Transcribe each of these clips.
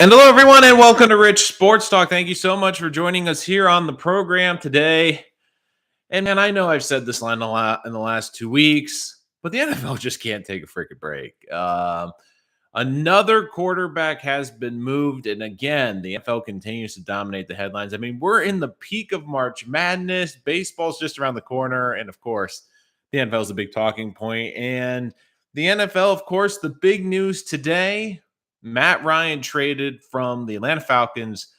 And hello, everyone, and welcome to Rich Sports Talk. Thank you so much for joining us here on the program today. And man, I know I've said this line a lot in the last 2 weeks, but the NFL just can't take a freaking break. Another quarterback has been moved, and again, the NFL continues to dominate the headlines. I mean, we're in the peak of March Madness. Baseball's just around the corner, and of course, the NFL is a big talking point. And the NFL, of course, the big news today: Matt Ryan traded from the Atlanta Falcons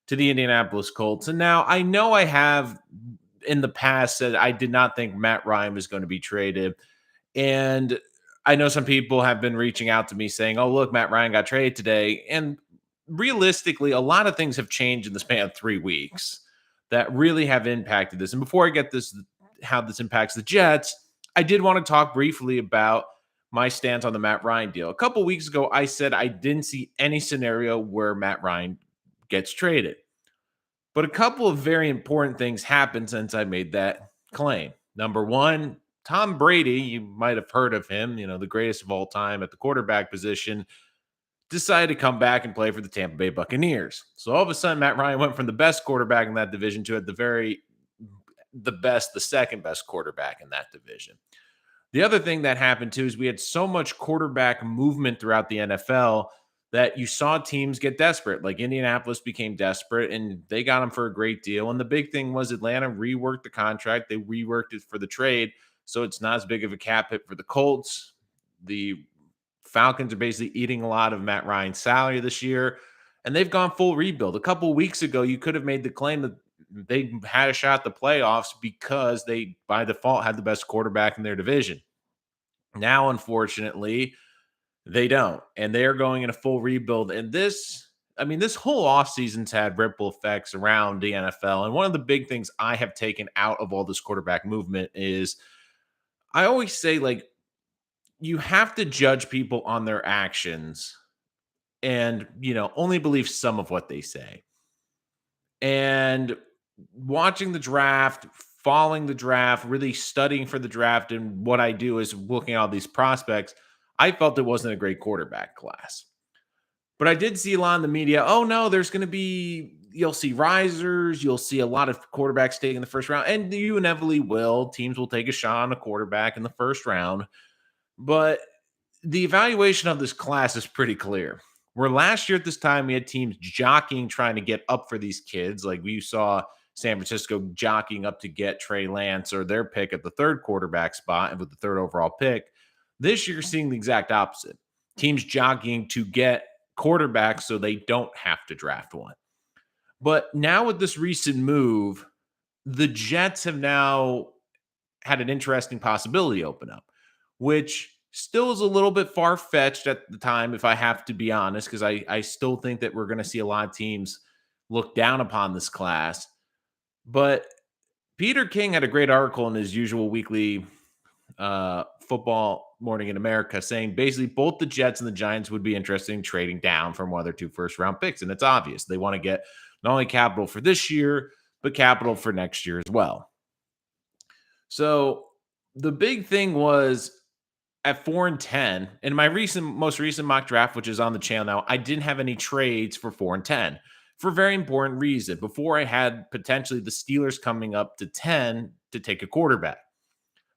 to the Indianapolis Colts. And now I know I have in the past said I did not think Matt Ryan was going to be traded. And I know some people have been reaching out to me saying, oh, look, Matt Ryan got traded today. And realistically, a lot of things have changed in the span of 3 weeks that really have impacted this. And before I get this, how this impacts the Jets, I did want to talk briefly about my stance on the Matt Ryan deal. A couple weeks ago, I said I didn't see any scenario where Matt Ryan gets traded. But a couple of very important things happened since I made that claim. Number one, Tom Brady, you might have heard of him, the greatest of all time at the quarterback position, decided to come back and play for the Tampa Bay Buccaneers. So all of a sudden, Matt Ryan went from the best quarterback in that division to the second best quarterback in that division. The other thing that happened too is we had so much quarterback movement throughout the NFL that you saw teams get desperate. Like Indianapolis became desperate and they got him for a great deal. And the big thing was Atlanta reworked the contract, they reworked it for the trade. So it's not as big of a cap hit for the Colts. The Falcons are basically eating a lot of Matt Ryan's salary this year, and they've gone full rebuild. A couple of weeks ago, you could have made the claim that they had a shot at the playoffs because they, by default, had the best quarterback in their division. Now, unfortunately, they don't, and they are going in a full rebuild. And this whole offseason's had ripple effects around the NFL. And one of the big things I have taken out of all this quarterback movement is I always say, like, you have to judge people on their actions and, only believe some of what they say. And watching the draft, following the draft, really studying for the draft, and what I do is looking at all these prospects, I felt it wasn't a great quarterback class. But I did see a lot in the media. Oh no, you'll see risers, you'll see a lot of quarterbacks taking the first round, and you inevitably will. Teams will take a shot on a quarterback in the first round. But the evaluation of this class is pretty clear. Where last year at this time, we had teams jockeying, trying to get up for these kids. Like we saw San Francisco jockeying up to get Trey Lance or their pick at the third quarterback spot and with the third overall pick. This year, seeing the exact opposite. Teams jockeying to get quarterbacks so they don't have to draft one. But now with this recent move, the Jets have now had an interesting possibility open up, which still is a little bit far fetched at the time, if I have to be honest, because I still think that we're going to see a lot of teams look down upon this class. But Peter King had a great article in his usual weekly football morning in America saying basically both the Jets and the Giants would be interested in trading down from one of their 2 first round picks. And it's obvious they want to get not only capital for this year, but capital for next year as well. So the big thing was at 4-10 in my most recent mock draft, which is on the channel now, I didn't have any trades for 4-10 for a very important reason. Before I had potentially the Steelers coming up to 10 to take a quarterback.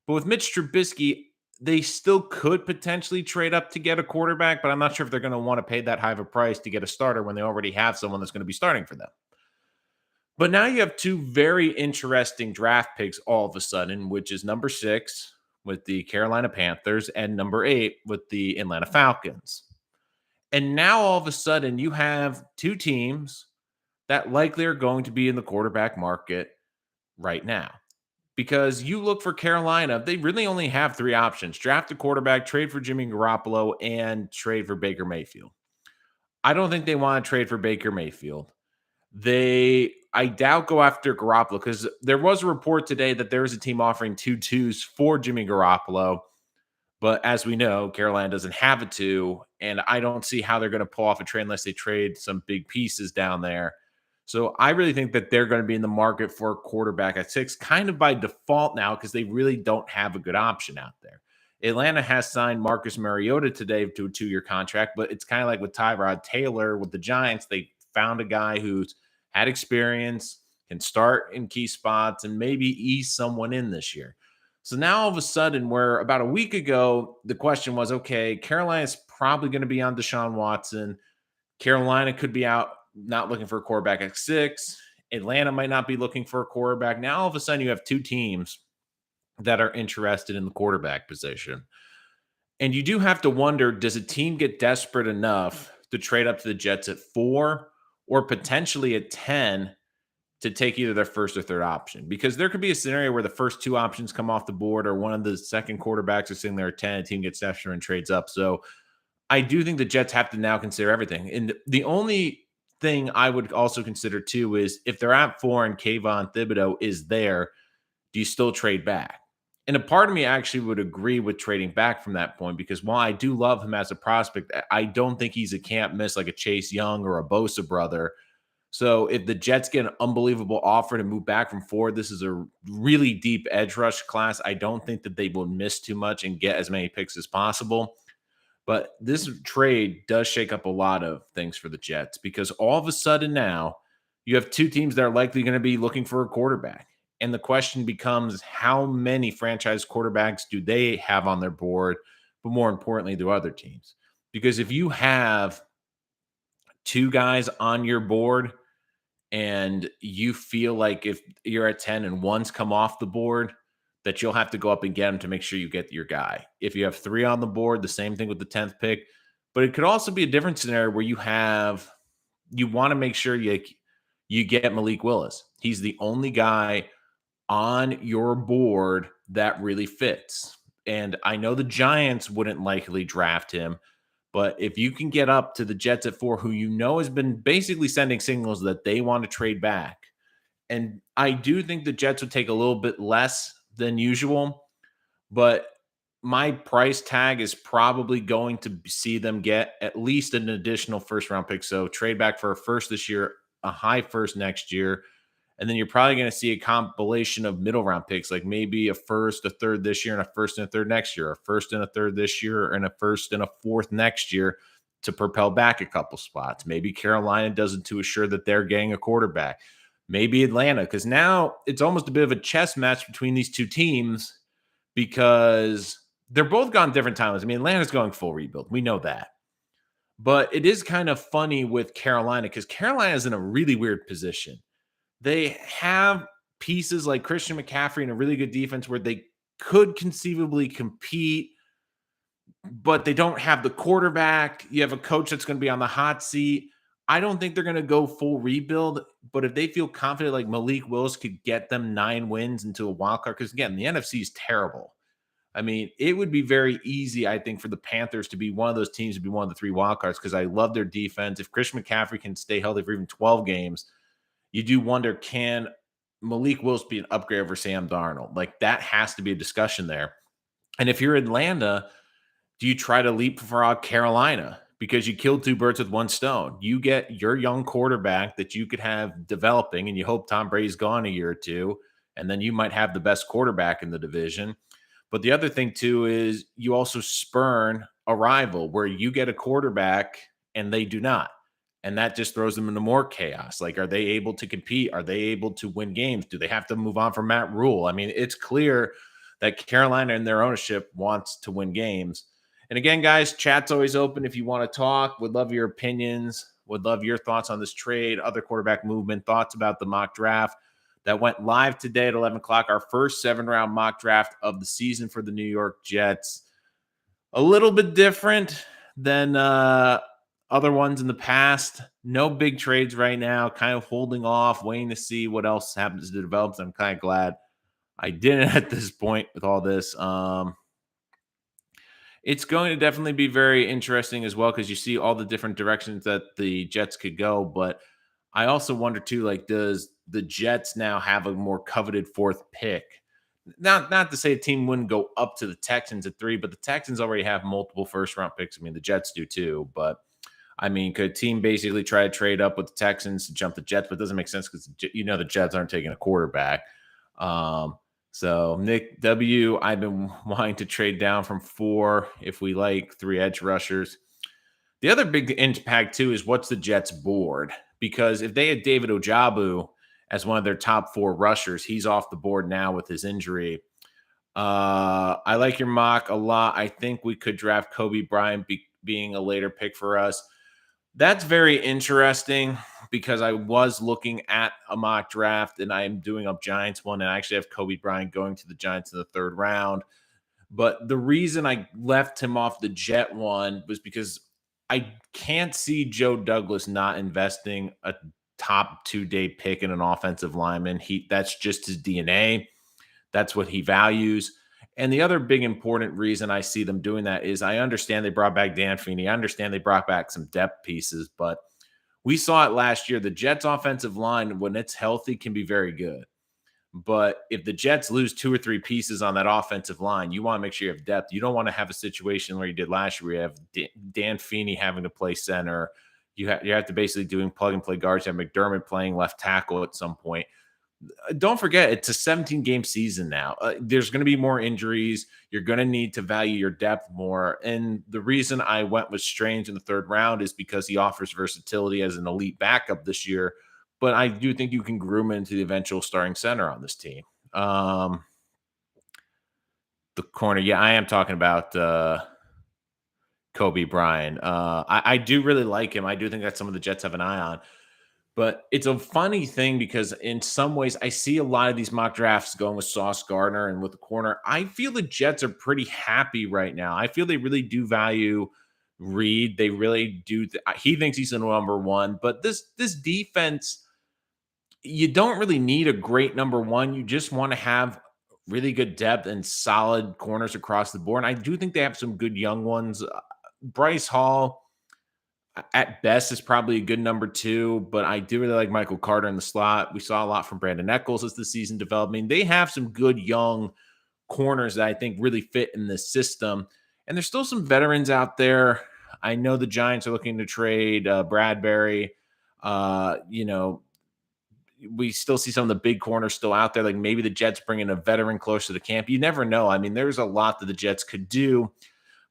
But with Mitch Trubisky, they still could potentially trade up to get a quarterback, but I'm not sure if they're going to want to pay that high of a price to get a starter when they already have someone that's going to be starting for them. But now you have 2 very interesting draft picks all of a sudden, which is number 6 with the Carolina Panthers and number 8 with the Atlanta Falcons. And now all of a sudden you have 2 teams that likely are going to be in the quarterback market right now. Because you look for Carolina, they really only have 3 options: draft a quarterback, trade for Jimmy Garoppolo, and trade for Baker Mayfield. I don't think they want to trade for Baker Mayfield. I doubt go after Garoppolo, because there was a report today that there is a team offering 2 twos for Jimmy Garoppolo. But as we know, Carolina doesn't have a 2, and I don't see how they're going to pull off a trade unless they trade some big pieces down there. So I really think that they're going to be in the market for a quarterback at 6, kind of by default now, because they really don't have a good option out there. Atlanta has signed Marcus Mariota today to a 2-year contract, but it's kind of like with Tyrod Taylor with the Giants. They found a guy who's had experience, can start in key spots, and maybe ease someone in this year. So now all of a sudden, where about a week ago, the question was, okay, Carolina's probably going to be on Deshaun Watson. Carolina could be out, not looking for a quarterback at 6. Atlanta might not be looking for a quarterback. Now all of a sudden, you have two teams that are interested in the quarterback position. And you do have to wonder, does a team get desperate enough to trade up to the Jets at 4 or potentially at 10 to take either their first or third option? Because there could be a scenario where the first two options come off the board or one of the second quarterbacks is sitting there at 10, a team gets desperate and trades up. So I do think the Jets have to now consider everything. And the only thing I would also consider too is if they're at 4 and Kayvon Thibodeau is there, do you still trade back? And a part of me actually would agree with trading back from that point because while I do love him as a prospect, I don't think he's a can't miss like a Chase Young or a Bosa brother. So if the Jets get an unbelievable offer to move back from 4, this is a really deep edge rush class. I don't think that they will miss too much and get as many picks as possible. But this trade does shake up a lot of things for the Jets because all of a sudden now you have two teams that are likely going to be looking for a quarterback. And the question becomes how many franchise quarterbacks do they have on their board? But more importantly, do other teams? Because if you have two guys on your board and you feel like if you're at 10 and one's come off the board, that you'll have to go up and get him to make sure you get your guy. If you have 3 on the board, the same thing with the 10th pick. But it could also be a different scenario where you want to make sure you get Malik Willis. He's the only guy on your board that really fits. And I know the Giants wouldn't likely draft him, but if you can get up to the Jets at 4, who you know has been basically sending signals that they want to trade back, and I do think the Jets would take a little bit less than usual, but my price tag is probably going to see them get at least an additional first round pick. So trade back for a first this year, a high first next year. And then you're probably going to see a compilation of middle round picks, like maybe a first, a third this year, and a first and a third next year, a first and a third this year, and a first and a fourth next year to propel back a couple spots. Maybe Carolina does it to assure that they're getting a quarterback. Maybe Atlanta, because now it's almost a bit of a chess match between these two teams because they're both gone different times. I mean, Atlanta's going full rebuild. We know that. But it is kind of funny with Carolina because Carolina is in a really weird position. They have pieces like Christian McCaffrey and a really good defense where they could conceivably compete, but they don't have the quarterback. You have a coach that's going to be on the hot seat. I don't think they're going to go full rebuild, but if they feel confident like Malik Willis could get them 9 wins into a wild card, because again, the NFC is terrible. I mean, it would be very easy, I think, for the Panthers to be one of those teams to be one of the 3 wild cards because I love their defense. If Christian McCaffrey can stay healthy for even 12 games, you do wonder, can Malik Willis be an upgrade over Sam Darnold? Like that has to be a discussion there. And if you're Atlanta, do you try to leapfrog Carolina? Because you killed 2 birds with 1 stone. You get your young quarterback that you could have developing, and you hope Tom Brady's gone a year or 2, and then you might have the best quarterback in the division. But the other thing, too, is you also spurn a rival where you get a quarterback and they do not. And that just throws them into more chaos. Like, are they able to compete? Are they able to win games? Do they have to move on from Matt Rule? I mean, it's clear that Carolina and their ownership wants to win games. And again, guys, chat's always open if you want to talk. Would love your opinions. Would love your thoughts on this trade, other quarterback movement, thoughts about the mock draft that went live today at 11 o'clock. Our first 7-round mock draft of the season for the New York Jets. A little bit different than other ones in the past. No big trades right now. Kind of holding off, waiting to see what else happens to develop. So I'm kind of glad I didn't at this point with all this. It's going to definitely be very interesting as well because you see all the different directions that the Jets could go. But I also wonder too, like, does the Jets now have a more coveted 4th pick? Not to say a team wouldn't go up to the Texans at 3, but the Texans already have multiple first-round picks. I mean, the Jets do too. But I mean, could a team basically try to trade up with the Texans to jump the Jets? But it doesn't make sense because the Jets aren't taking a quarterback. So Nick W, I've been wanting to trade down from 4 if we like 3 edge rushers. The other big impact too is what's the Jets board? Because if they had David Ojabu as one of their top 4 rushers, he's off the board now with his injury. I like your mock a lot. I think we could draft Kobe Bryant being a later pick for us. That's very interesting because I was looking at a mock draft and I'm doing up Giants one, and I actually have Kobe Bryant going to the Giants in the 3rd round. But the reason I left him off the Jet one was because I can't see Joe Douglas not investing a top 2-day pick in an offensive lineman. That's just his DNA. That's what he values. And the other big important reason I see them doing that is I understand they brought back Dan Feeney. I understand they brought back some depth pieces, but we saw it last year. The Jets offensive line, when it's healthy, can be very good. But if the Jets lose 2 or 3 pieces on that offensive line, you want to make sure you have depth. You don't want to have a situation where you did last year where you have Dan Feeney having to play center. You have to basically doing plug and play guards. You have McDermott playing left tackle at some point. Don't forget, it's a 17-game season now. There's going to be more injuries. You're going to need to value your depth more. And the reason I went with Strange in the 3rd round is because he offers versatility as an elite backup this year. But I do think you can groom into the eventual starting center on this team. The corner, yeah, I am talking about Kobe Bryant. I do really like him. I do think that's someone the Jets have an eye on. But it's a funny thing because in some ways, I see a lot of these mock drafts going with Sauce Gardner and with the corner. I feel the Jets are pretty happy right now. I feel they really do value Reed. They really do. He thinks he's the number one. But this defense, you don't really need a great number one. You just want to have really good depth and solid corners across the board. And I do think they have some good young ones. Bryce Hall, at best, is probably a good number 2, but I do really like Michael Carter in the slot. We saw a lot from Brandon Echols as the season developed. I mean, they have some good young corners that I think really fit in this system. And there's still some veterans out there. I know the Giants are looking to trade Bradbury. We still see some of the big corners still out there. Like maybe the Jets bring in a veteran close to the camp. You never know. I mean, there's a lot that the Jets could do,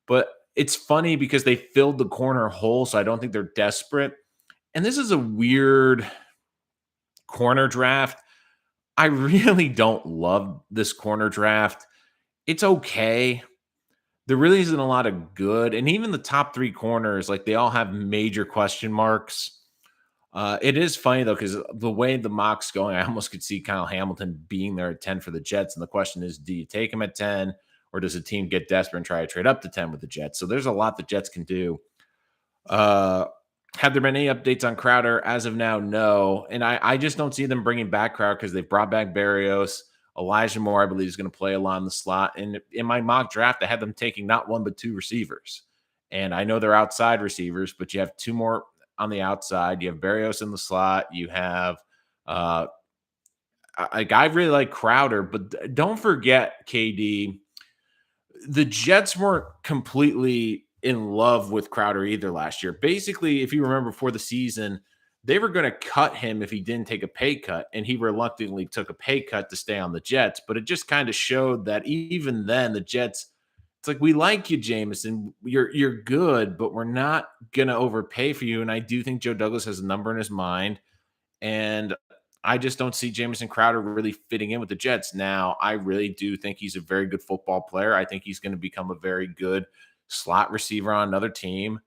but it's funny because they filled the corner hole, so I don't think they're desperate. And this is a weird corner draft. I really don't love this corner draft. It's okay. There really isn't a lot of good. And even the top 3 corners, like they all have major question marks. It is funny though, because the way the mock's going, I almost could see Kyle Hamilton being there at 10 for the Jets. And the question is, do you take him at 10? Or does a team get desperate and try to trade up to 10 with the Jets? So there's a lot the Jets can do. Have there been any updates on Crowder? As of now, no. And I just don't see them bringing back Crowder because they've brought back Berrios. Elijah Moore, I believe, is going to play along the slot. And in my mock draft, I had them taking not 1, but 2 receivers. And I know they're outside receivers, but you have 2 more on the outside. You have Berrios in the slot. You have I really like Crowder, but don't forget, KD, the Jets weren't completely in love with Crowder either last year. Basically, if you remember before the season, they were going to cut him if he didn't take a pay cut, and he reluctantly took a pay cut to stay on the Jets. But it just kind of showed that even then, the Jets, it's like, we like you, Jameson. You're good, but we're not going to overpay for you. And I do think Joe Douglas has a number in his mind. And I just don't see Jamison Crowder really fitting in with the Jets. Now, I really do think he's a very good football player. I think he's going to become a very good slot receiver on another team.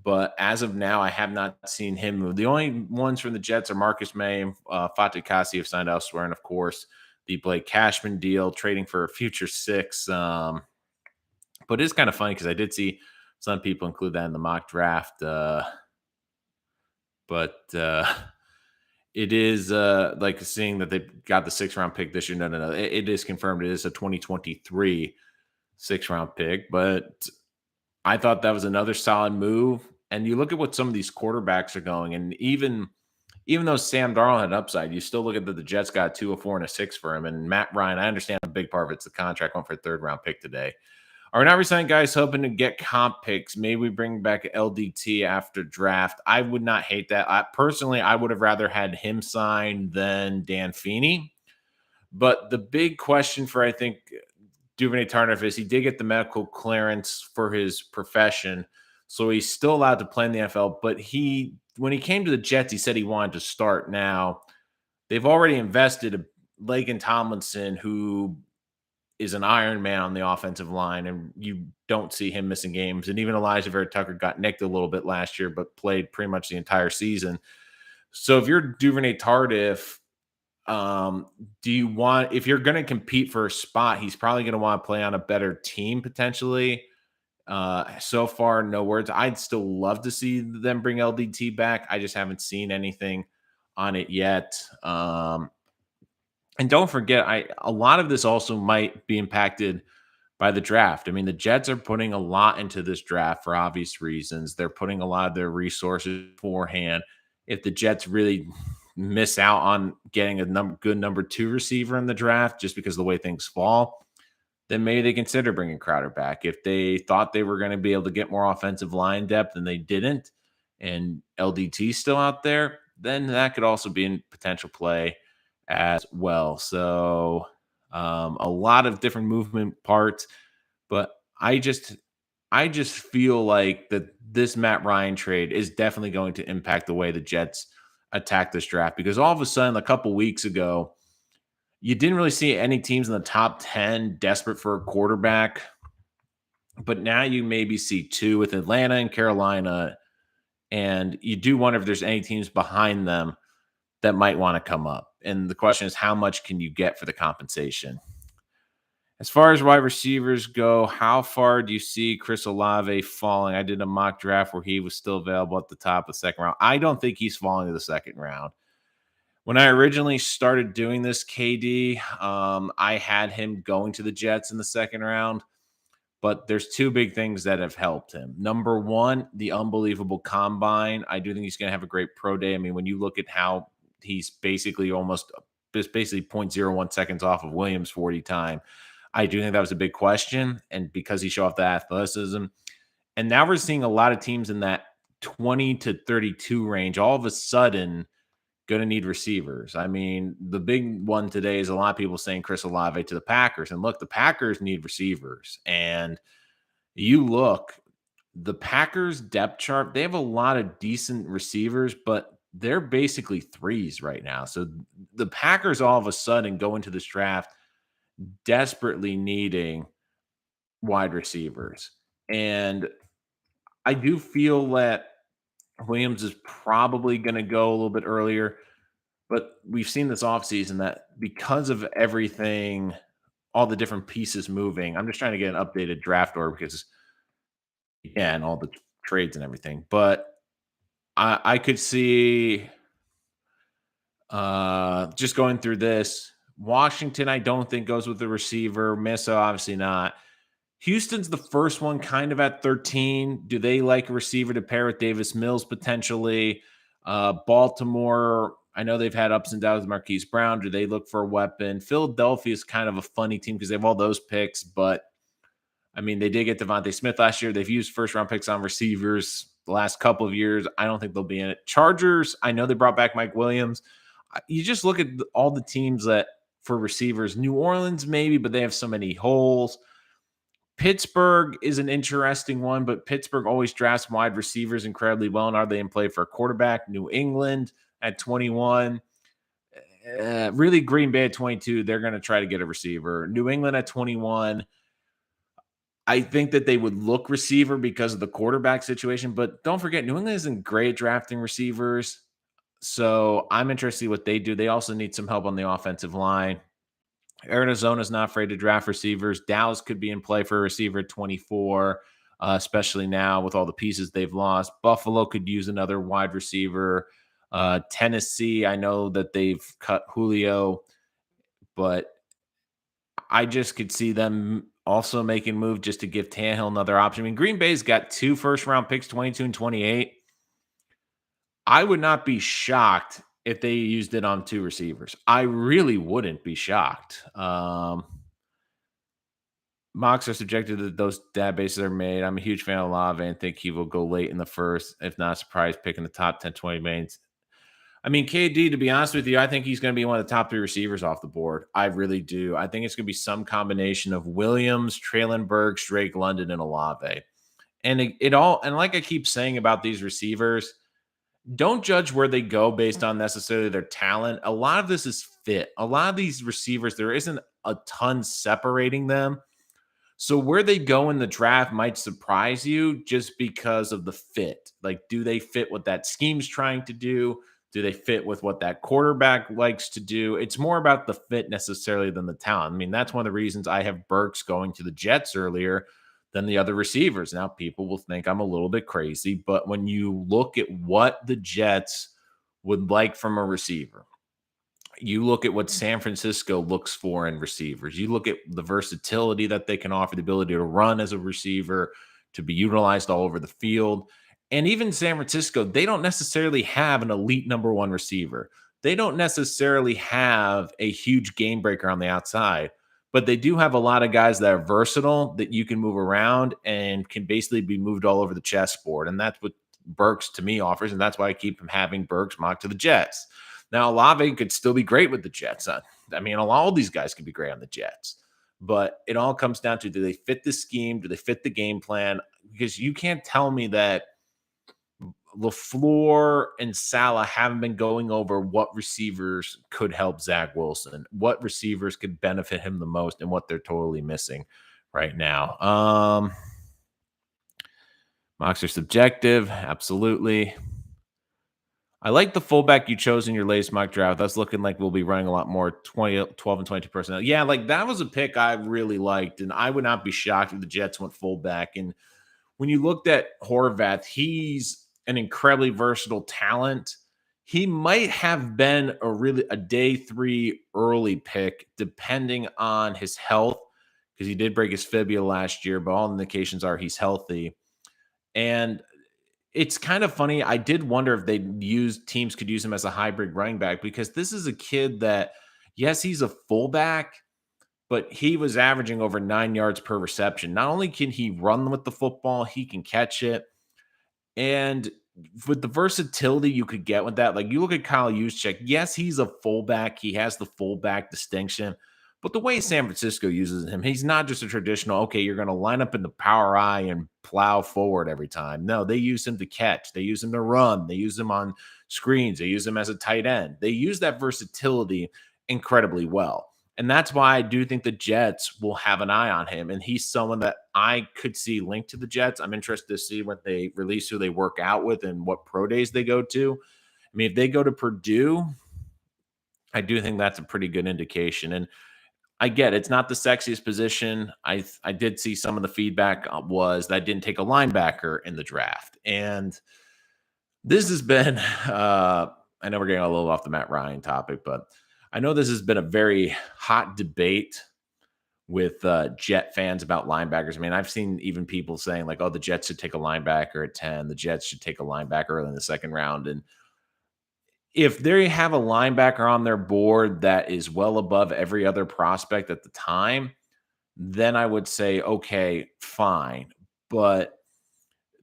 But as of now, I have not seen him move. The only ones from the Jets are Marcus May and Fatih Kasi have signed elsewhere. And of course, the Blake Cashman deal, trading for a future 6. But it's kind of funny because I did see some people include that in the mock draft. It is like seeing that they got the 6th round pick this year. No. It is confirmed. It is a 2023 6th round pick, but I thought that was another solid move. And you look at what some of these quarterbacks are going, and even though Sam Darnold had upside, you still look at the Jets got 2, a 4, and a 6 for him. And Matt Ryan, I understand a big part of it's the contract, went for a 3rd round pick today. Are we not resigning guys hoping to get comp picks? Maybe we bring back LDT after draft. I would not hate that. Personally, I would have rather had him sign than Dan Feeney. But the big question for, I think, Duvernay Tardif is he did get the medical clearance for his profession. So he's still allowed to play in the NFL. But when he came to the Jets, he said he wanted to start. Now, they've already invested Lakin Tomlinson, who is an Iron Man on the offensive line, and you don't see him missing games. And even Elijah Vera Tucker got nicked a little bit last year, but played pretty much the entire season. So if you're Duvernay Tardif, um, do you want, if you're going to compete for a spot, he's probably going to want to play on a better team potentially. So far, no words. I'd still love to see them bring LDT back. I just haven't seen anything on it yet. And don't forget, a lot of this also might be impacted by the draft. I mean, the Jets are putting a lot into this draft for obvious reasons. They're putting a lot of their resources beforehand. If the Jets really miss out on getting a good number 2 receiver in the draft just because of the way things fall, then maybe they consider bringing Crowder back. If they thought they were going to be able to get more offensive line depth and they didn't, and LDT still out there, then that could also be in potential play as well. So a lot of different movement parts, but I just feel like that this Matt Ryan trade is definitely going to impact the way the Jets attack this draft, because all of a sudden a couple weeks ago you didn't really see any teams in the top 10 desperate for a quarterback, but now you maybe see two with Atlanta and Carolina, and you do wonder if there's any teams behind them that might want to come up. And the question is, how much can you get for the compensation? As far as wide receivers go, how far do you see Chris Olave falling? I did a mock draft where he was still available at the top of the second round. I don't think he's falling to the second round. When I originally started doing this, KD, I had him going to the Jets in the second round, but there's two big things that have helped him. Number one, the unbelievable combine. I do think he's going to have a great pro day. I mean, when you look at how he's basically just basically 0.01 seconds off of Williams' 40 time, I do think that was a big question. And because he showed off the athleticism, and now we're seeing a lot of teams in that 20 to 32 range all of a sudden going to need receivers. I mean, the big one today is a lot of people saying Chris Olave to the Packers. And look, the Packers need receivers. And you look, the Packers depth chart, they have a lot of decent receivers, but they're basically threes right now. So the Packers all of a sudden go into this draft desperately needing wide receivers. And I do feel that Williams is probably going to go a little bit earlier. But we've seen this offseason that because of everything, all the different pieces moving, I'm just trying to get an updated draft order because, yeah, and all the trades and everything. But I could see just going through this. Washington, I don't think goes with the receiver. Minnesota, obviously not. Houston's the first one kind of at 13. Do they like a receiver to pair with Davis Mills potentially? Baltimore, I know they've had ups and downs with Marquise Brown. Do they look for a weapon? Philadelphia is kind of a funny team because they have all those picks, but I mean, they did get Devontae Smith last year. They've used first round picks on receivers the last couple of years. I don't think they'll be in it. Chargers, I know they brought back Mike Williams. You just look at all the teams that for receivers. New Orleans, maybe, but they have so many holes. Pittsburgh is an interesting one, but Pittsburgh always drafts wide receivers incredibly well. And are they in play for a quarterback? New England at 21. Really, Green Bay at 22. They're going to try to get a receiver. New England at 21. I think that they would look receiver because of the quarterback situation. But don't forget, New England isn't great at drafting receivers. So I'm interested to see what they do. They also need some help on the offensive line. Arizona's not afraid to draft receivers. Dallas could be in play for a receiver at 24, especially now with all the pieces they've lost. Buffalo could use another wide receiver. Tennessee, I know that they've cut Julio, but I just could see them also making a move just to give Tannehill another option. I mean, Green Bay's got 2 first-round picks, 22 and 28. I would not be shocked if they used it on 2 receivers. I really wouldn't be shocked. Mocks are subjected to those databases are made. I'm a huge fan of Olave and think he will go late in the first, if not surprise pick in the top 10, 20 mains. I mean, KD, to be honest with you, I think he's going to be one of the top three receivers off the board. I really do. I think it's going to be some combination of Williams, Traylon Burks, Drake London, and Olave. And it all, and like I keep saying about these receivers, don't judge where they go based on necessarily their talent. A lot of this is fit. A lot of these receivers, there isn't a ton separating them. So where they go in the draft might surprise you just because of the fit. Like, do they fit what that scheme's trying to do? Do they fit with what that quarterback likes to do? It's more about the fit necessarily than the talent. I mean, that's one of the reasons I have Burks going to the Jets earlier than the other receivers. Now, people will think I'm a little bit crazy, but when you look at what the Jets would like from a receiver, you look at what San Francisco looks for in receivers. You look at the versatility that they can offer, the ability to run as a receiver, to be utilized all over the field. And even San Francisco, they don't necessarily have an elite number one receiver. They don't necessarily have a huge game breaker on the outside, but they do have a lot of guys that are versatile that you can move around and can basically be moved all over the chessboard. And that's what Burks to me offers. And that's why I keep having Burks mocked to the Jets. Now, Olave could still be great with the Jets. I mean, all these guys could be great on the Jets. But it all comes down to, do they fit the scheme? Do they fit the game plan? Because you can't tell me that LaFleur and Salah haven't been going over what receivers could help Zach Wilson, what receivers could benefit him the most, and what they're totally missing right now. Mocks are subjective. Absolutely. I like the fullback you chose in your latest mock draft. That's looking like we'll be running a lot more 12 and 22 personnel. Yeah, like that was a pick I really liked, and I would not be shocked if the Jets went fullback. And when you looked at Horvath, he's an incredibly versatile talent. He might have been a day 3 early pick, depending on his health, because he did break his fibula last year, but all indications are he's healthy. And it's kind of funny. I did wonder if teams could use him as a hybrid running back, because this is a kid that, yes, he's a fullback, but he was averaging over 9 yards per reception. Not only can he run with the football, he can catch it. And with the versatility you could get with that, like you look at Kyle Juszczyk, yes, he's a fullback. He has the fullback distinction. But the way San Francisco uses him, he's not just a traditional, okay, you're going to line up in the power eye and plow forward every time. No, they use him to catch. They use him to run. They use him on screens. They use him as a tight end. They use that versatility incredibly well. And that's why I do think the Jets will have an eye on him. And he's someone that I could see linked to the Jets. I'm interested to see what they release, who they work out with, and what pro days they go to. I mean, if they go to Purdue, I do think that's a pretty good indication. And I get it's not the sexiest position. I did see some of the feedback was that I didn't take a linebacker in the draft. And this has been, I know we're getting a little off the Matt Ryan topic, but I know this has been a very hot debate with Jet fans about linebackers. I mean, I've seen even people saying like, oh, the Jets should take a linebacker at 10. The Jets should take a linebacker early in the second round. And if they have a linebacker on their board that is well above every other prospect at the time, then I would say, okay, fine. But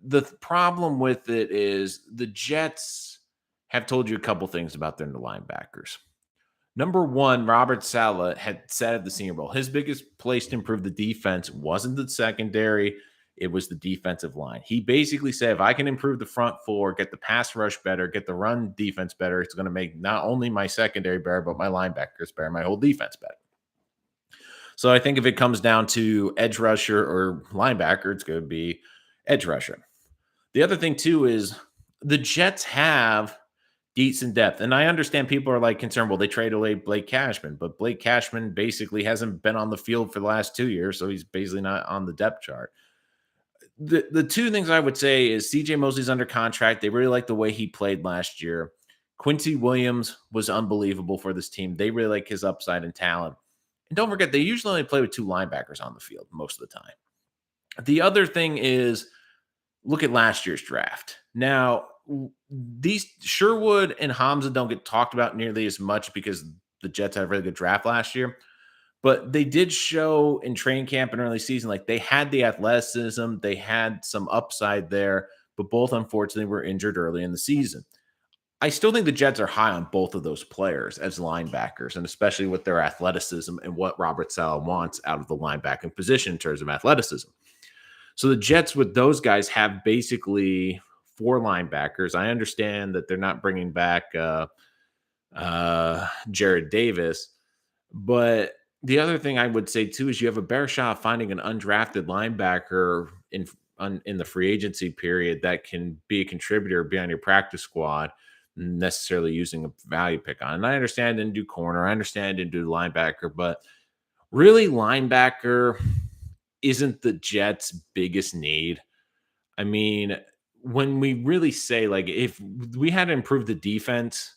the problem with it is the Jets have told you a couple things about their linebackers. Number one, Robert Saleh had said at the Senior Bowl, his biggest place to improve the defense wasn't the secondary, it was the defensive line. He basically said, if I can improve the front four, get the pass rush better, get the run defense better, it's going to make not only my secondary better, but my linebackers better, my whole defense better. So I think if it comes down to edge rusher or linebacker, it's going to be edge rusher. The other thing, too, is the Jets have decent depth. And I understand people are like concerned, well, they traded away Blake Cashman, but Blake Cashman basically hasn't been on the field for the last 2 years, so he's basically not on the depth chart. The two things I would say is CJ Mosley's under contract. They really like the way he played last year. Quincy Williams was unbelievable for this team. They really like his upside and talent. And don't forget, they usually only play with 2 linebackers on the field most of the time. The other thing is, look at last year's draft. Now, these Sherwood and Hamza don't get talked about nearly as much because the Jets had a really good draft last year. But they did show in training camp and early season, like they had the athleticism, they had some upside there, but both unfortunately were injured early in the season. I still think the Jets are high on both of those players as linebackers, and especially with their athleticism and what Robert Saleh wants out of the linebacking position in terms of athleticism. So the Jets with those guys have basically four linebackers. I understand that they're not bringing back Jared Davis, but the other thing I would say too is you have a better shot of finding an undrafted linebacker in the free agency period that can be a contributor, be on your practice squad, necessarily using a value pick on. And I understand didn't do corner, I understand didn't do linebacker, but really linebacker isn't the Jets' biggest need. I mean, when we really say like if we had to improve the defense,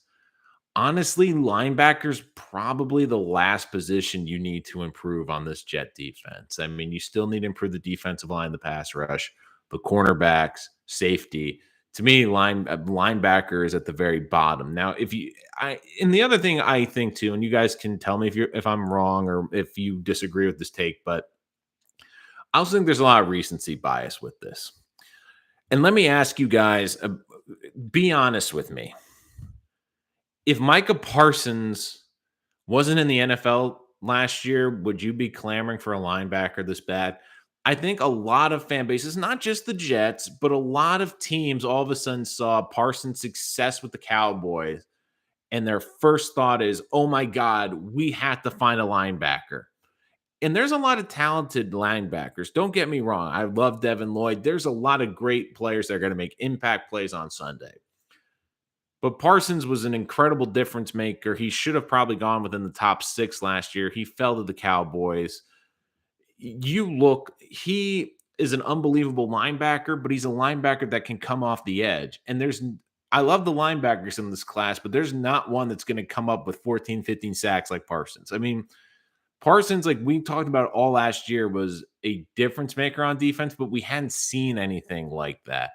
honestly, linebacker's probably the last position you need to improve on this Jet defense. I mean, you still need to improve the defensive line, the pass rush, the cornerbacks, safety. To me, linebacker is at the very bottom. Now, if you, I, and the other thing I think too, and you guys can tell me if I'm wrong or if you disagree with this take, but I also think there's a lot of recency bias with this. And let me ask you guys, be honest with me. If Micah Parsons wasn't in the NFL last year, would you be clamoring for a linebacker this bad? I think a lot of fan bases, not just the Jets, but a lot of teams all of a sudden saw Parsons' success with the Cowboys, and their first thought is, oh my God, we have to find a linebacker. And there's a lot of talented linebackers. Don't get me wrong. I love Devin Lloyd. There's a lot of great players that are going to make impact plays on Sunday. But Parsons was an incredible difference maker. He should have probably gone within the top 6 last year. He fell to the Cowboys. He is an unbelievable linebacker, but he's a linebacker that can come off the edge. And I love the linebackers in this class, but there's not one that's going to come up with 14, 15 sacks like Parsons. I mean, Parsons, like we talked about all last year, was a difference maker on defense, but we hadn't seen anything like that.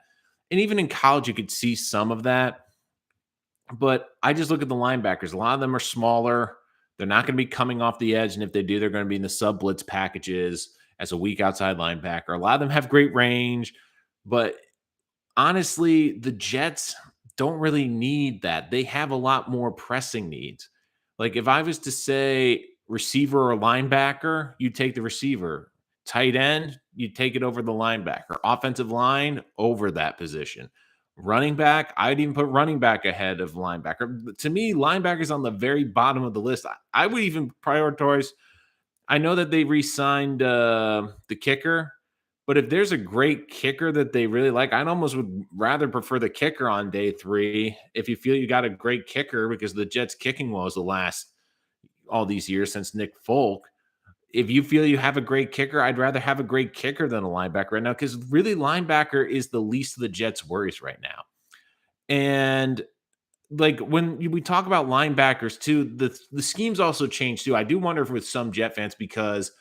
And even in college, you could see some of that. But I just look at the linebackers. A lot of them are smaller. They're not going to be coming off the edge. And if they do, they're going to be in the sub blitz packages as a weak outside linebacker. A lot of them have great range. But honestly, the Jets don't really need that. They have a lot more pressing needs. Like if I was to say receiver or linebacker, you take the receiver. Tight end, you take it over the linebacker. Offensive line over that position. Running back, I'd even put running back ahead of linebacker. To me, linebacker's on the very bottom of the list. I would even prioritize. I know that they re-signed the kicker, but if there's a great kicker that they really like, I'd almost would rather prefer the kicker on day 3. If you feel you got a great kicker, because the Jets kicking woes the last all these years since Nick Folk. If you feel you have a great kicker, I'd rather have a great kicker than a linebacker right now, because really linebacker is the least of the Jets' worries right now. And like when we talk about linebackers too, the schemes also change too. I do wonder if with some Jet fans, because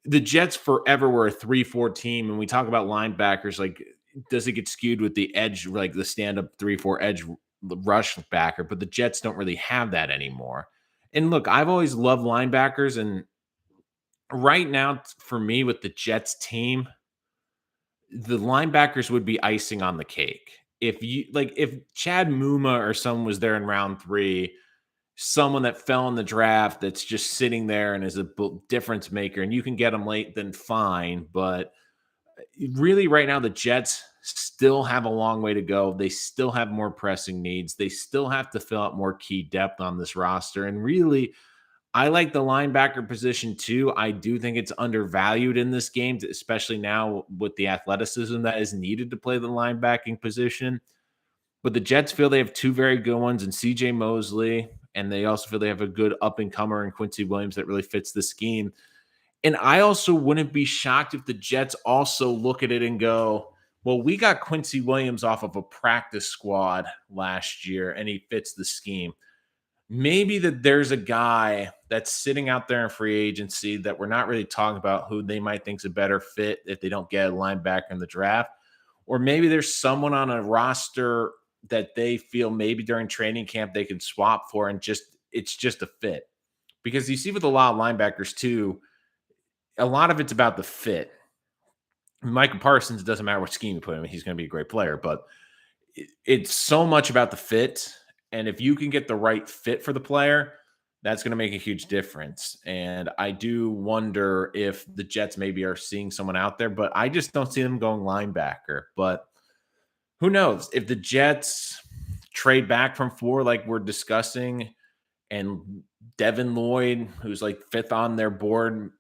the Jets forever were a 3-4 team, and we talk about linebackers, like does it get skewed with the edge, like the stand-up 3-4 edge rush backer, but the Jets don't really have that anymore. And look, I've always loved linebackers, and right now for me with the Jets team, the linebackers would be icing on the cake. If Chad Muma or someone was there in round 3, someone that fell in the draft that's just sitting there and is a difference maker, and you can get them late, then fine. But really, right now, the Jets still have a long way to go. They still have more pressing needs. They still have to fill out more key depth on this roster. And really, I like the linebacker position too. I do think it's undervalued in this game, especially now with the athleticism that is needed to play the linebacking position. But the Jets feel they have 2 very good ones in CJ Mosley, and they also feel they have a good up-and-comer in Quincy Williams that really fits the scheme. And I also wouldn't be shocked if the Jets also look at it and go, well, we got Quincy Williams off of a practice squad last year, and he fits the scheme. Maybe that there's a guy that's sitting out there in free agency that we're not really talking about who they might think is a better fit if they don't get a linebacker in the draft. Or maybe there's someone on a roster that they feel maybe during training camp they can swap for, and it's just a fit. Because you see with a lot of linebackers too, a lot of it's about the fit. Michael Parsons, doesn't matter what scheme you put him in, he's going to be a great player. But it's so much about the fit. And if you can get the right fit for the player, that's going to make a huge difference. And I do wonder if the Jets maybe are seeing someone out there, but I just don't see them going linebacker. But who knows? If the Jets trade back from 4, like we're discussing, and Devin Lloyd, who's like 5th on their board,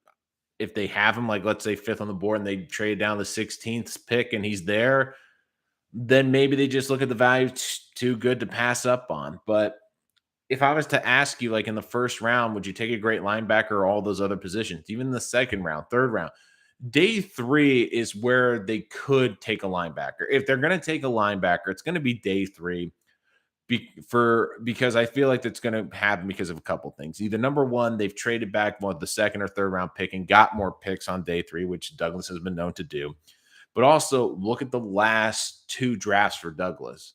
if they have him, like let's say 5th on the board, and they trade down the 16th pick and he's there, then maybe they just look at the value too good to pass up on. But if I was to ask you, like in the first round, would you take a great linebacker or all those other positions, even the second round, third round? Day 3 is where they could take a linebacker. If they're going to take a linebacker, it's going to be day 3 because I feel like that's going to happen because of a couple things. Either number one, they've traded back the second or third round pick and got more picks on day 3, which Douglas has been known to do. But also look at the last 2 drafts for Douglas.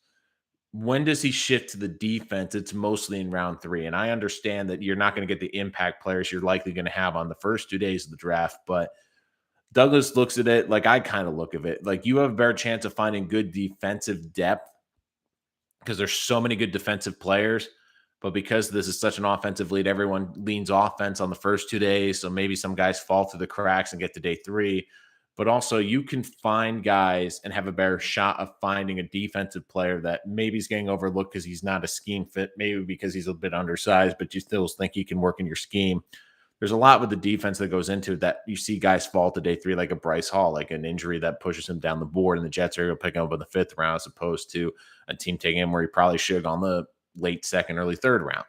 When does he shift to the defense? It's mostly in round 3. And I understand that you're not going to get the impact players you're likely going to have on the first 2 days of the draft, but Douglas looks at it like I kind of look at it. Like you have a better chance of finding good defensive depth because there's so many good defensive players. But because this is such an offensive lead, everyone leans offense on the first 2 days. So maybe some guys fall through the cracks and get to day 3. But also, you can find guys and have a better shot of finding a defensive player that maybe is getting overlooked because he's not a scheme fit, maybe because he's a bit undersized, but you still think he can work in your scheme. There's a lot with the defense that goes into it that you see guys fall to day 3, like a Bryce Hall, like an injury that pushes him down the board, and the Jets are going to pick him up in the 5th round as opposed to a team taking him where he probably should have gone the late 2nd, early 3rd round.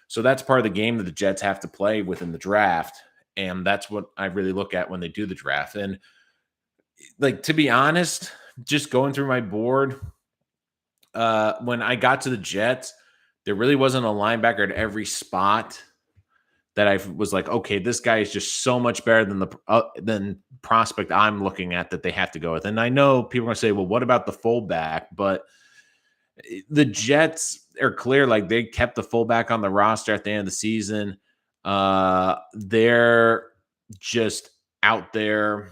So that's part of the game that the Jets have to play within the draft, and that's what I really look at when they do the draft. And like, to be honest, just going through my board, when I got to the Jets, there really wasn't a linebacker at every spot that I was like, okay, this guy is just so much better than the prospect I'm looking at that they have to go with. And I know people are going to say, well, what about the fullback? But the Jets are clear, like they kept the fullback on the roster at the end of the season. They're just out there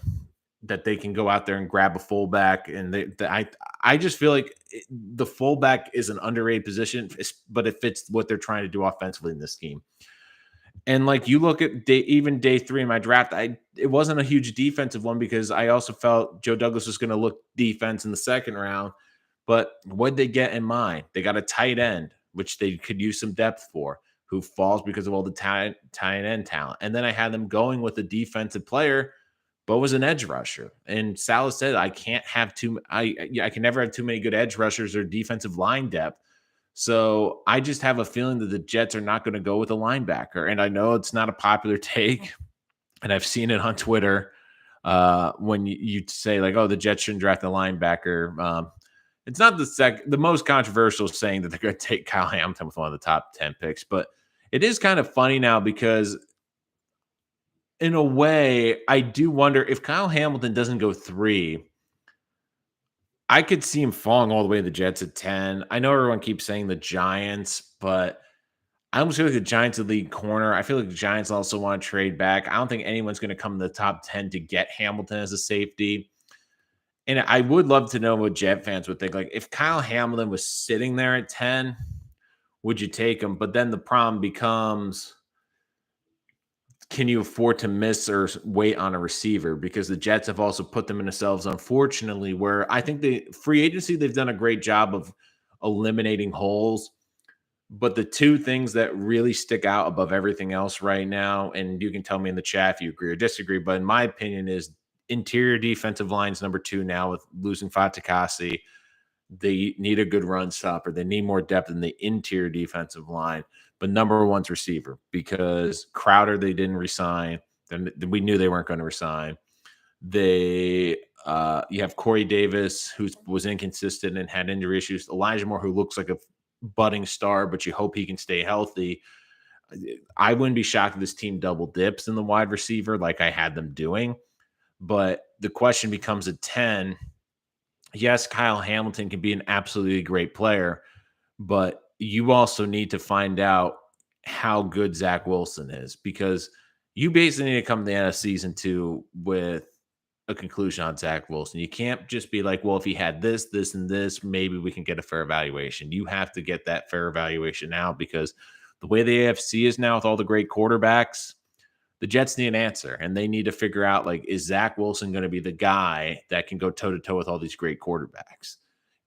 that they can go out there and grab a fullback, and I just feel like the fullback is an underrated position, but it fits what they're trying to do offensively in this scheme. And like you look at even day 3 in my draft, it wasn't a huge defensive one because I also felt Joe Douglas was going to look defense in the 2nd round. But what'd they get in mind? They got a tight end, which they could use some depth for, who falls because of all the tight end talent. And then I had them going with a defensive player, but was an edge rusher. And Salah said, I can't have I can never have too many good edge rushers or defensive line depth. So I just have a feeling that the Jets are not going to go with a linebacker. And I know it's not a popular take, and I've seen it on Twitter when you say like, oh, the Jets shouldn't draft a linebacker. It's not the most controversial saying that they're going to take Kyle Hamilton with one of the top 10 picks, but it is kind of funny now because in a way, I do wonder if Kyle Hamilton doesn't go 3, I could see him falling all the way to the Jets at 10. I know everyone keeps saying the Giants, but I almost feel like the Giants are the lead corner. I feel like the Giants also want to trade back. I don't think anyone's going to come in the top 10 to get Hamilton as a safety. And I would love to know what Jet fans would think. Like, if Kyle Hamilton was sitting there at 10, would you take him? But then the problem becomes, can you afford to miss or wait on a receiver? Because the Jets have also put them in themselves, unfortunately, where I think the free agency, they've done a great job of eliminating holes. But the 2 things that really stick out above everything else right now, and you can tell me in the chat if you agree or disagree, but in my opinion, is interior defensive lines number 2 now with losing Fatukasi. They need a good run stopper. They need more depth in the interior defensive line. But number 1's receiver, because Crowder they didn't resign. Then we knew they weren't going to resign. You have Corey Davis, who was inconsistent and had injury issues. Elijah Moore, who looks like a budding star, but you hope he can stay healthy. I wouldn't be shocked if this team double dips in the wide receiver like I had them doing. But the question becomes at 10. Yes, Kyle Hamilton can be an absolutely great player, but you also need to find out how good Zach Wilson is, because you basically need to come to the end of season 2 with a conclusion on Zach Wilson. You can't just be like, well, if he had this, this, and this, maybe we can get a fair evaluation. You have to get that fair evaluation now because the way the AFC is now with all the great quarterbacks, the Jets need an answer and they need to figure out like, is Zach Wilson going to be the guy that can go toe to toe with all these great quarterbacks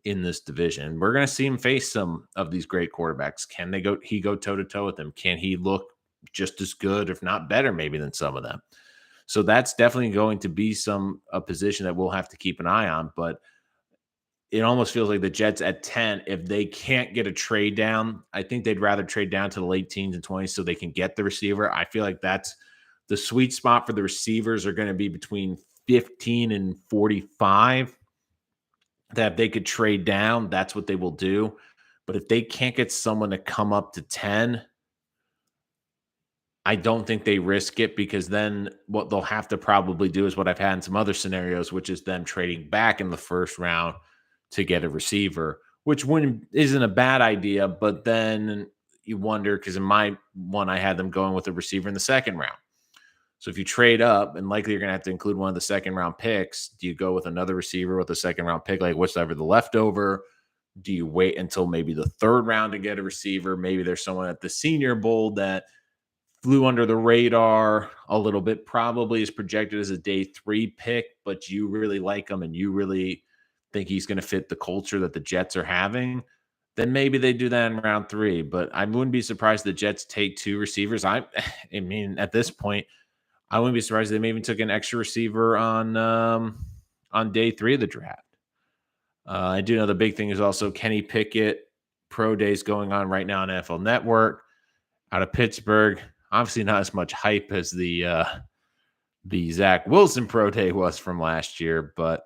in this division? We're going to see him face some of these great quarterbacks. Can he go toe to toe with them? Can he look just as good, if not better, maybe than some of them? So that's definitely going to be a position that we'll have to keep an eye on. But it almost feels like the Jets at 10, if they can't get a trade down, I think they'd rather trade down to the late teens and 20s so they can get the receiver. I feel like that's the sweet spot for the receivers are going to be between 15 and 45. That if they could trade down, that's what they will do. But if they can't get someone to come up to 10, I don't think they risk it because then what they'll have to probably do is what I've had in some other scenarios, which is them trading back in the first round to get a receiver, which isn't a bad idea. But then you wonder, because in my one, I had them going with a receiver in the second round. So if you trade up, and likely you're going to have to include one of the second round picks, do you go with another receiver with a second round pick, like whatever the leftover? Do you wait until maybe the third round to get a receiver? Maybe there's someone at the Senior Bowl that flew under the radar a little bit, probably is projected as a day 3 pick, but you really like him and you really think he's going to fit the culture that the Jets are having, then maybe they do that in round 3. But I wouldn't be surprised the Jets take 2 receivers. I mean, at this point, I wouldn't be surprised if they maybe took an extra receiver on day 3 of the draft. I do know the big thing is also Kenny Pickett pro days going on right now on NFL Network out of Pittsburgh. Obviously not as much hype as the Zach Wilson pro day was from last year, but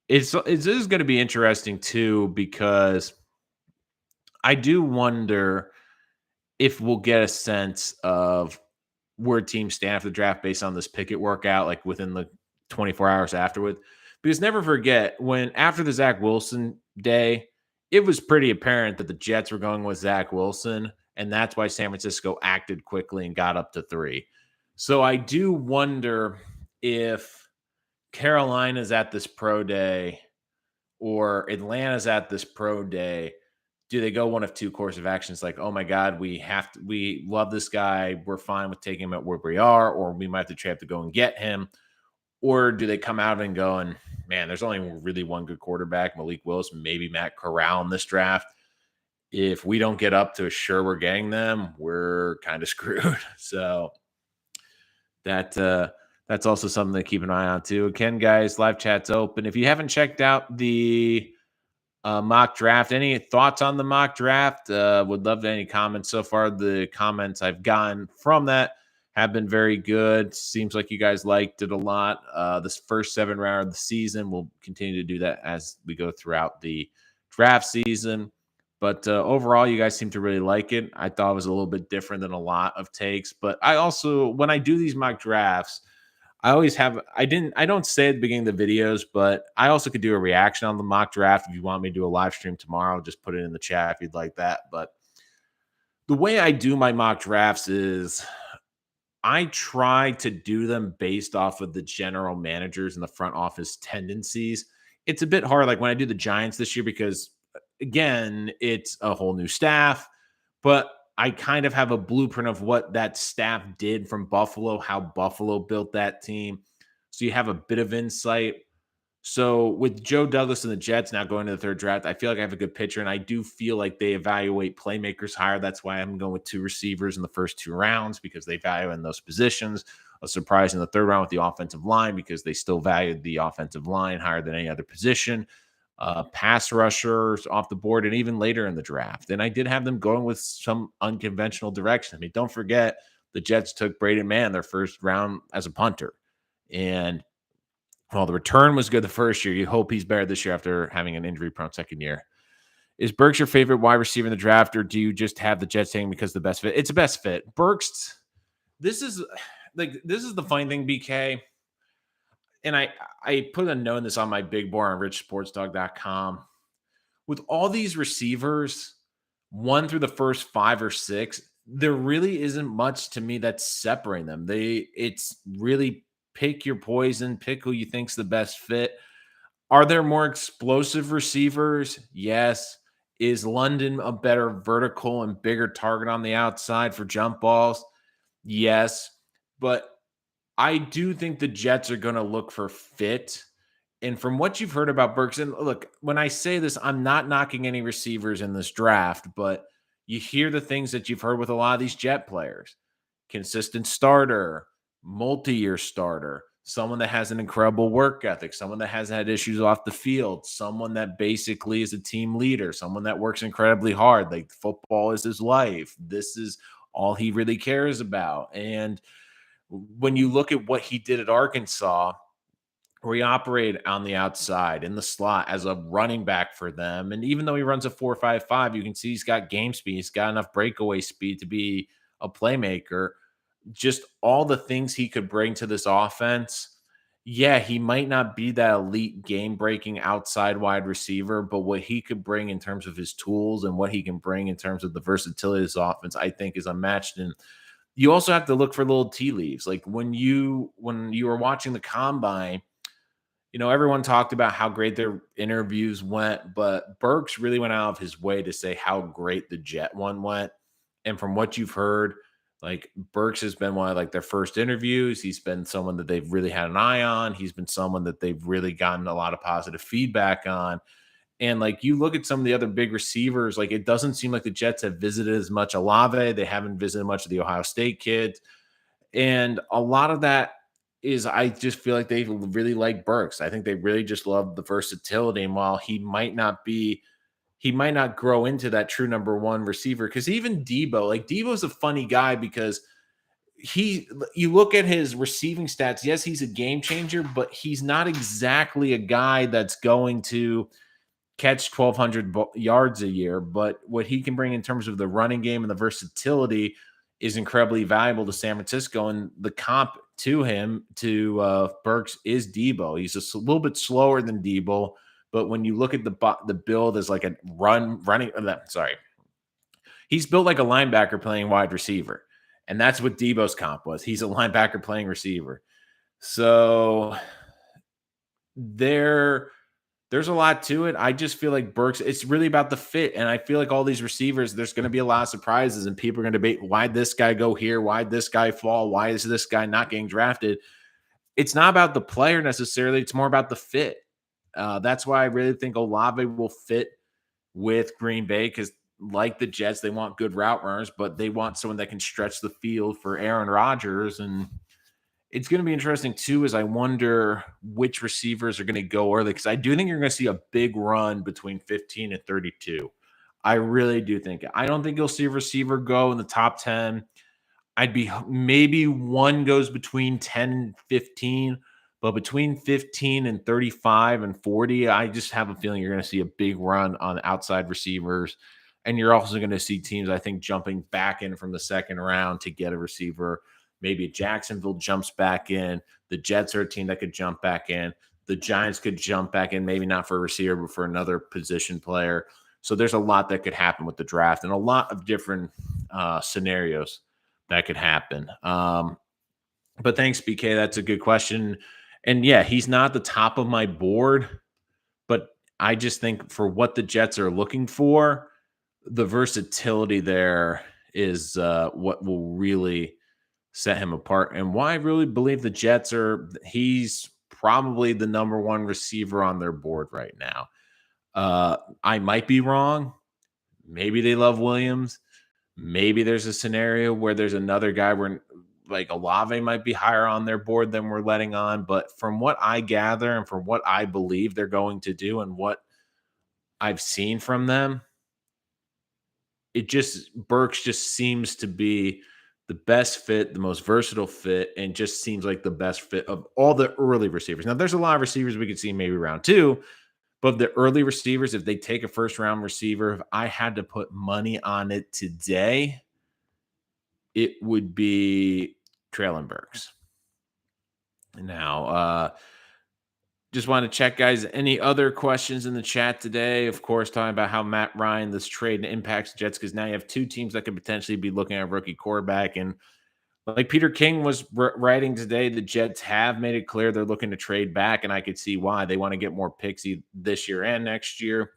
it is going to be interesting too, because I do wonder if we'll get a sense of where teams stand after the draft based on this Pickett workout, like within the 24 hours afterward. Because never forget, when after the Zach Wilson day, it was pretty apparent that the Jets were going with Zach Wilson, and that's why San Francisco acted quickly and got up to 3. So I do wonder if Carolina's at this pro day or Atlanta's at this pro day, do they go one of 2 course of actions? Like, oh my God, we love this guy. We're fine with taking him at where we are, or we might have to go and get him. Or do they come out and go and, man, there's only really one good quarterback, Malik Willis, maybe Matt Corral in this draft. If we don't get up to assure we're getting them, we're kind of screwed. So that's also something to keep an eye on too. Again, guys, live chat's open. If you haven't checked out the mock draft, any thoughts on the mock draft? Would love any comments. So far, the comments I've gotten from that have been very good. Seems like you guys liked it a lot. This first 7 round of the season, we'll continue to do that as we go throughout the draft season. But overall, you guys seem to really like it. I thought it was a little bit different than a lot of takes. But I also, when I do these mock drafts, I always have, I don't say at the beginning of the videos, but I also could do a reaction on the mock draft. If you want me to do a live stream tomorrow, just put it in the chat if you'd like that. But the way I do my mock drafts is I try to do them based off of the general managers and the front office tendencies. It's a bit hard, like when I do the Giants this year, because again, it's a whole new staff, but I kind of have a blueprint of what that staff did from Buffalo, how Buffalo built that team. So you have a bit of insight. So with Joe Douglas and the Jets now going to the 3rd draft, I feel like I have a good picture, and I do feel like they evaluate playmakers higher. That's why I'm going with 2 receivers in the first 2 rounds, because they value in those positions. A surprise in the 3rd round with the offensive line, because they still valued the offensive line higher than any other position. Pass rushers off the board, and even later in the draft. And I did have them going with some unconventional direction. I mean, don't forget the Jets took Brady Man their first round as a punter. And while the return was good the first year, you hope he's better this year after having an injury-prone second year. Is Burks your favorite wide receiver in the draft, or do you just have the Jets taking because the best fit? It's a best fit. Burks, this is the funny thing, BK. And I put a note in this on my big board on richsportsdog.com. With all these receivers, 1 through the first 5 or 6, there really isn't much to me that's separating them. It's really pick your poison, pick who you think's the best fit. Are there more explosive receivers? Yes. Is London a better vertical and bigger target on the outside for jump balls? Yes. But I do think the Jets are going to look for fit. And from what you've heard about Burks, and look, when I say this, I'm not knocking any receivers in this draft, but you hear the things that you've heard with a lot of these Jet players: consistent starter, multi year starter, someone that has an incredible work ethic, someone that hasn't had issues off the field, someone that basically is a team leader, someone that works incredibly hard. Like, football is his life. This is all he really cares about. And when you look at what he did at Arkansas, where he operated on the outside in the slot as a running back for them, and even though he runs a 4.55, you can see he's got game speed. He's got enough breakaway speed to be a playmaker. Just all the things he could bring to this offense. Yeah, he might not be that elite game breaking outside wide receiver, but what he could bring in terms of his tools and what he can bring in terms of the versatility of this offense, I think, is unmatched. And you also have to look for little tea leaves. Like, when you were watching the combine, everyone talked about how great their interviews went, but Burks really went out of his way to say how great the Jet one went. And from what you've heard, like, Burks has been one of, like, their first interviews. He's been someone that they've really had an eye on. He's been someone that they've really gotten a lot of positive feedback on. And, like, you look at some of the other big receivers, like, it doesn't seem like the Jets have visited as much Olave. They haven't visited much of the Ohio State kids. And a lot of that is, I just feel like they really like Burks. I think they really just love the versatility. And while he might not grow into that true number one receiver, because even Debo, like, Debo's a funny guy because you look at his receiving stats. Yes, he's a game changer, but he's not exactly a guy that's going to catch 1,200 yards a year. But what he can bring in terms of the running game and the versatility is incredibly valuable to San Francisco. And the comp to him, to Burks, is Debo. He's just a little bit slower than Debo, but when you look at the build as like a running, sorry, he's built like a linebacker playing wide receiver, and that's what Debo's comp was. He's a linebacker playing receiver. So there's a lot to it. I just feel like Burks, it's really about the fit. And I feel like all these receivers, there's going to be a lot of surprises, and people are going to debate, why'd this guy go here? Why'd this guy fall? Why is this guy not getting drafted? It's not about the player necessarily. It's more about the fit. That's why I really think Olave will fit with Green Bay, because, like the Jets, they want good route runners, but they want someone that can stretch the field for Aaron Rodgers. And it's going to be interesting too, as I wonder which receivers are going to go early, because I do think you're going to see a big run between 15 and 32. I really do think it. I don't think you'll see a receiver go in the top 10. I'd be, maybe one goes between 10 and 15, but between 15 and 35 and 40, I just have a feeling you're going to see a big run on outside receivers. And you're also going to see teams, I think, jumping back in from the second round to get a receiver. Maybe Jacksonville jumps back in. The Jets are a team that could jump back in. The Giants could jump back in, maybe not for a receiver, but for another position player. So there's a lot that could happen with the draft, and a lot of different scenarios that could happen. But thanks, BK. That's a good question. And yeah, he's not the top of my board, but I just think for what the Jets are looking for, the versatility there is what will really set him apart, and why I really believe the Jets he's probably the number one receiver on their board right now. I might be wrong. Maybe they love Williams. Maybe there's a scenario where there's another guy where, like, Olave might be higher on their board than we're letting on. But from what I gather and from what I believe they're going to do and what I've seen from them, Burks just seems to be the best fit, the most versatile fit, and just seems like the best fit of all the early receivers. Now, there's a lot of receivers we could see maybe round two, but the early receivers, if they take a first round receiver, if I had to put money on it today, it would be Treylon Burks. Now, just want to check, guys, any other questions in the chat today? Of course, talking about how Matt Ryan, this trade, impacts the Jets, because now you have two teams that could potentially be looking at a rookie quarterback. And Like Peter King was writing today, the Jets have made it clear they're looking to trade back, and I could see why. They want to get more picks this year and next year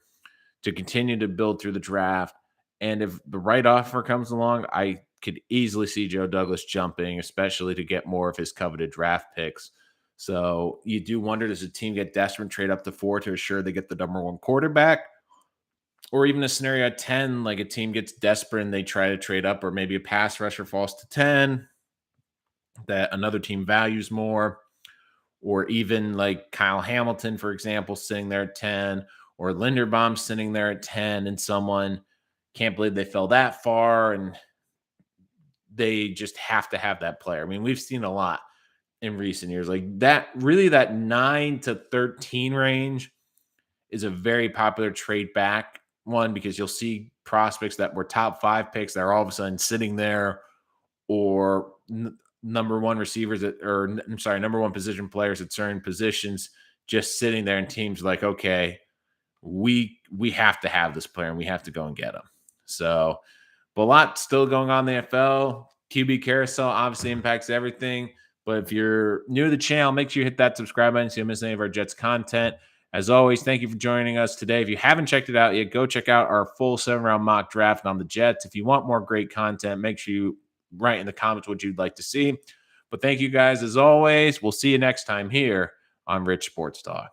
to continue to build through the draft. And if the right offer comes along, I could easily see Joe Douglas jumping, especially to get more of his coveted draft picks. So you do wonder, does a team get desperate and trade up to 4 to ensure they get the number one quarterback? Or even a scenario at 10, like a team gets desperate and they try to trade up, or maybe a pass rusher falls to 10 that another team values more, or even like Kyle Hamilton, for example, sitting there at 10, or Linderbaum sitting there at 10, and someone can't believe they fell that far and they just have to have that player. I mean, we've seen a lot in recent years. Like that, really, that 9 to 13 range is a very popular trade back one because you'll see prospects that were top 5 picks that are all of a sudden sitting there, or number one receivers I'm sorry, number one position players at certain positions just sitting there, and teams like, okay, we have to have this player and we have to go and get him. So, but a lot still going on in the NFL. QB carousel obviously impacts everything. But if you're new to the channel, make sure you hit that subscribe button so you don't miss any of our Jets content. As always, thank you for joining us today. If you haven't checked it out yet, go check out our full 7-round mock draft on the Jets. If you want more great content, make sure you write in the comments what you'd like to see. But thank you guys as always. We'll see you next time here on Rich Sports Talk.